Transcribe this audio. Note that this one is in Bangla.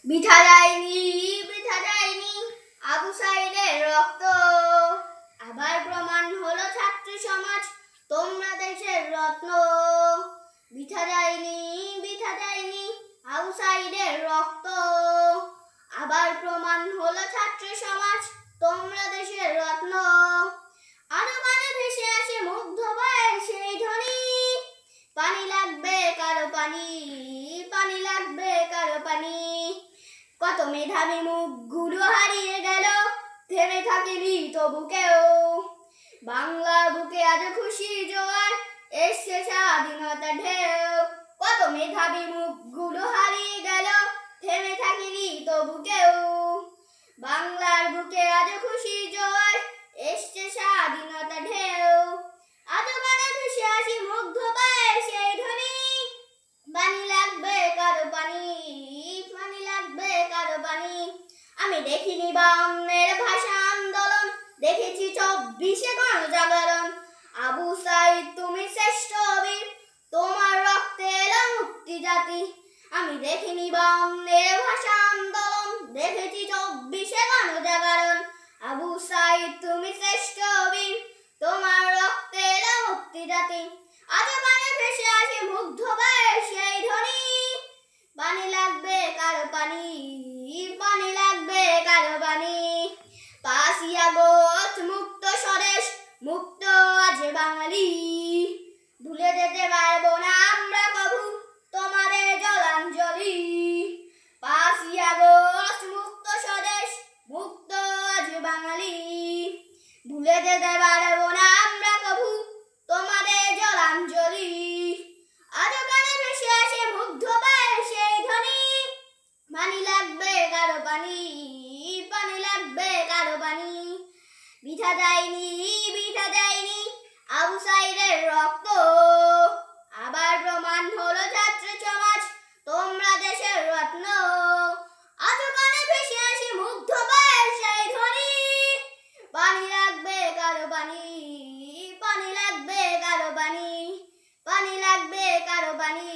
বৃথা যায়নি, বৃথা যায়নি আবু সাইদের রক্ত। আবার প্রমাণ হলো ছাত্র সমাজ তোমরা দেশের রত্ন। বৃথা যায়নি, বৃথা যায়নি আবু সাইদের রক্ত। আবার প্রমাণ হলো ছাত্র সমাজ তোমরা দেশের রত্ন। আরো গানে ভেসে আসে মুগ্ধ ভয়ে সেই ধ্বনি, পানি লাগবে কারো পানি, পানি লাগবে কারো পানি। কত মেধাবী মুখগুলো হারিয়ে গেল, থেমে থাকেনি তবু কেউ। বাংলার বুকে আজ খুশি জোয়ার, এসছে স্বাধীনতা ঢেউ। কত মেধাবী মুখগুলো হারিয়ে গেল, থেমে থাকেনি তবু কেউ। বাংলার বুকে আজ খুশি জোয়ার, এসছে স্বাধীনতা ঢেউ। আজ গানে ভেসে আসি মুগ্ধ পায়ে সেই ধ্বনি, পানি লাগবে কারো পানি, পানি লাগবে কারো পানি। আমি দেখিনি বামনের ভাষা আন্দোলন, দেখেছি 24শে গণজাগরণ। আবু সাইদ তুমি শ্রেষ্ঠ বীর, তোমার রক্তে এলো মুক্তি জাতি। আমি দেখিনি বামনের ভাষা আন্দোলন, দেখেছি 24শে গণজাগরণ। আবু সাইদ তুমি শ্রেষ্ঠ বীর, তোমার রক্তে এলো মুক্তি জাতি। আজ গানে ভেসে আসি মুগ্ধ পায়ে সেই ধ্বনি, পানি লাগবে কারো পানি, পানি লাগবে কারো পানি। 5ই আগস্ট মুক্ত স্বদেশ, মুক্ত আজ বাঙালি। ভুলে যেতে পারবো না আমরা কভু তোমাদের জলাঞ্জলি। 5ই আগস্ট মুক্ত স্বদেশ, মুক্ত আজ বাঙালি। ভুলে যেতে পারবো না আমরা কভু তোমাদের জলাঞ্জলি। আজ গানে ভেসে আসে মুগ্ধ পায়ে সেই ধ্বনি, পানি লাগবে কারো পানি, পানি লাগবে কারো পানি। বৃথা যায়নি, বৃথা যায়নি আবু সাইদের রক্ত। আবার প্রমাণ হলো ছাত্র সমাজ তোমরা দেশের রত্ন। আজ গানে ভেসে আসি মুগ্ধ পায়ে সেই ধ্বনি, পানি লাগবে কারো পানি, পানি লাগবে কারো পানি, পানি লাগবে কারো পানি।